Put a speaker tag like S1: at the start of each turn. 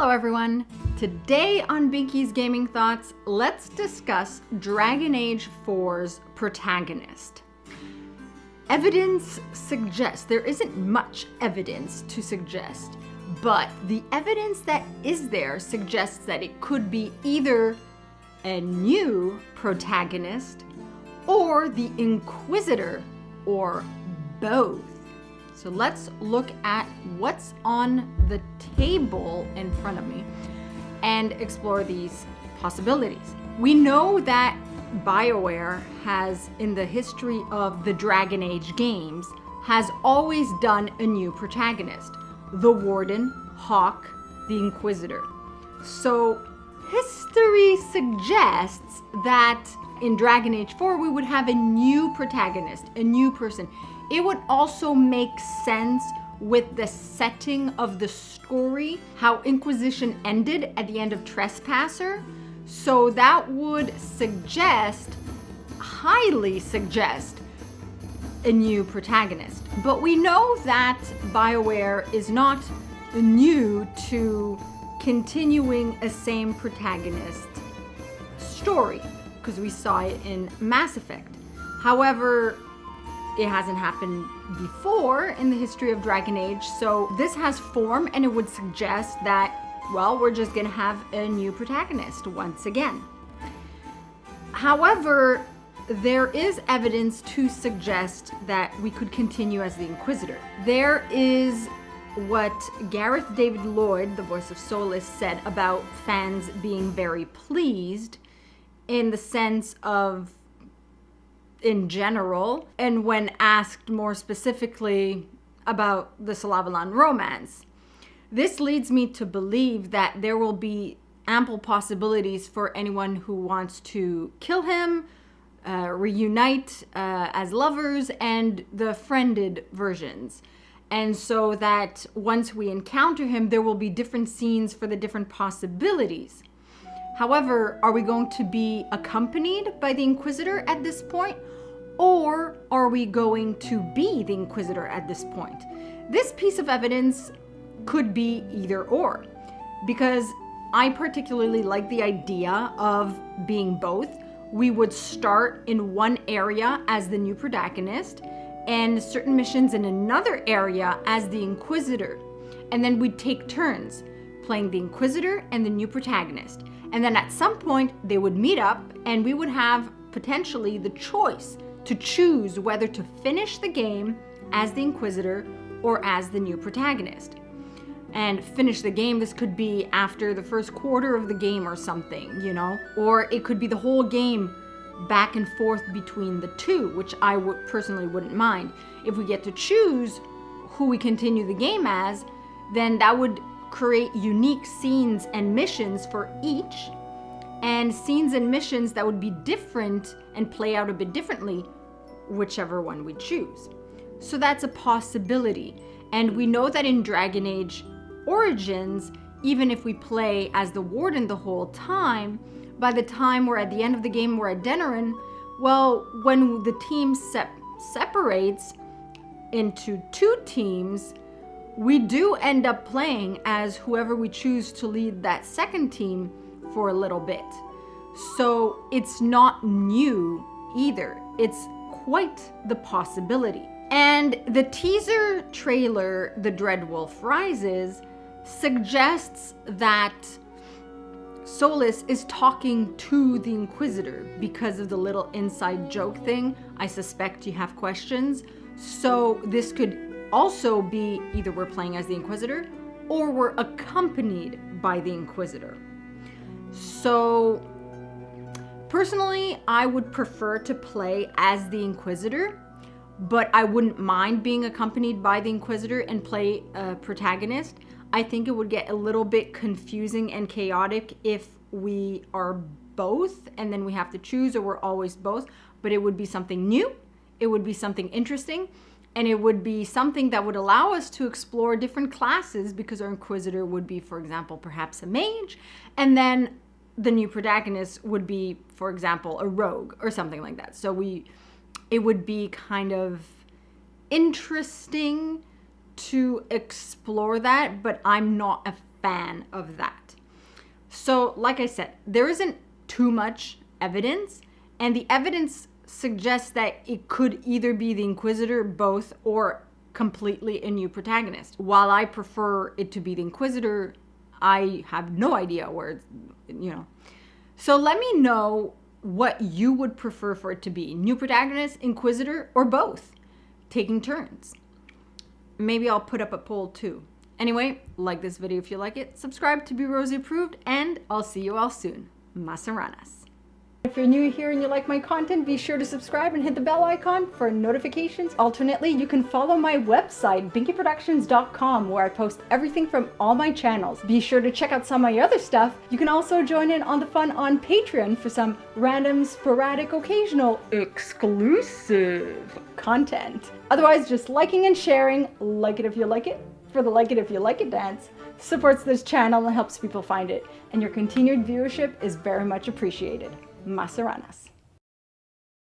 S1: Hello everyone! Today on Binky's Gaming Thoughts, let's discuss Dragon Age 4's Protagonist. Evidence suggests, there isn't much evidence to suggest, but the evidence that is there suggests that it could be either a new protagonist or the Inquisitor, or both. So let's look at what's on the table in front of me and explore these possibilities. We know that BioWare has, in the history of the Dragon Age games, has always done a new protagonist. The Warden, Hawke, the Inquisitor. So history suggests that in Dragon Age 4 we would have a new protagonist, a new person. It would also make sense with the setting of the story, how Inquisition ended at the end of Trespasser. So that would suggest, highly suggest, a new protagonist. But we know that BioWare is not new to continuing a same protagonist story, because we saw it in Mass Effect. However, it hasn't happened before in the history of Dragon Age, so this has form, and it would suggest that, well, we're just gonna have a new protagonist once again. However, there is evidence to suggest that we could continue as the Inquisitor. There is what Gareth David Lloyd, the voice of Solus, said about fans being very pleased in the sense of in general, and when asked more specifically about the Solavalon romance. This leads me to believe that there will be ample possibilities for anyone who wants to kill him, reunite as lovers, and the friended versions. And so that once we encounter him, there will be different scenes for the different possibilities. However, are we going to be accompanied by the Inquisitor at this point? Or are we going to be the Inquisitor at this point? This piece of evidence could be either or, because I particularly like the idea of being both. We would start in one area as the new protagonist and certain missions in another area as the Inquisitor. And then we'd take turns playing the Inquisitor and the new protagonist. And then at some point they would meet up and we would have potentially the choice to choose whether to finish the game as the Inquisitor or as the new protagonist. And finish the game, this could be after the first quarter of the game or something, you know? Or it could be the whole game back and forth between the two, which I personally wouldn't mind. If we get to choose who we continue the game as, then that would create unique scenes and missions for each, and scenes and missions that would be different and play out a bit differently, whichever one we choose. So that's a possibility. And we know that in Dragon Age Origins, even if we play as the Warden the whole time, by the time we're at the end of the game, we're at Denerim, well, when the team separates into two teams, we do end up playing as whoever we choose to lead that second team for a little bit. So it's not new either. It's quite the possibility. And the teaser trailer, The Dreadwolf Rises, suggests that Solus is talking to the Inquisitor because of the little inside joke thing. I suspect you have questions. So this could also be either we're playing as the Inquisitor or we're accompanied by the Inquisitor. So personally, I would prefer to play as the Inquisitor, but I wouldn't mind being accompanied by the Inquisitor and play a protagonist. I think it would get a little bit confusing and chaotic if we are both and then we have to choose, or we're always both, but it would be something new, it would be something interesting, and it would be something that would allow us to explore different classes, because our Inquisitor would be, for example, perhaps a mage, and then the new protagonist would be, for example, a rogue or something like that. So it would be kind of interesting to explore that, but I'm not a fan of that. So, like I said, there isn't too much evidence, and the evidence suggests that it could either be the Inquisitor, both, or completely a new protagonist. While I prefer it to be the Inquisitor, I have no idea where, So let me know what you would prefer for it to be. New protagonist, Inquisitor, or both, taking turns. Maybe I'll put up a poll too. Anyway, like this video if you like it, subscribe to be Rosie approved, and I'll see you all soon. Masaranas. If you're new here and you like my content, be sure to subscribe and hit the bell icon for notifications. Alternately, you can follow my website, binkyproductions.com, where I post everything from all my channels. Be sure to check out some of my other stuff. You can also join in on the fun on Patreon for some random, sporadic, occasional, exclusive content. Otherwise, just liking and sharing, like it if you like it, for the like it if you like it dance, supports this channel and helps people find it. And your continued viewership is very much appreciated. Masaranas.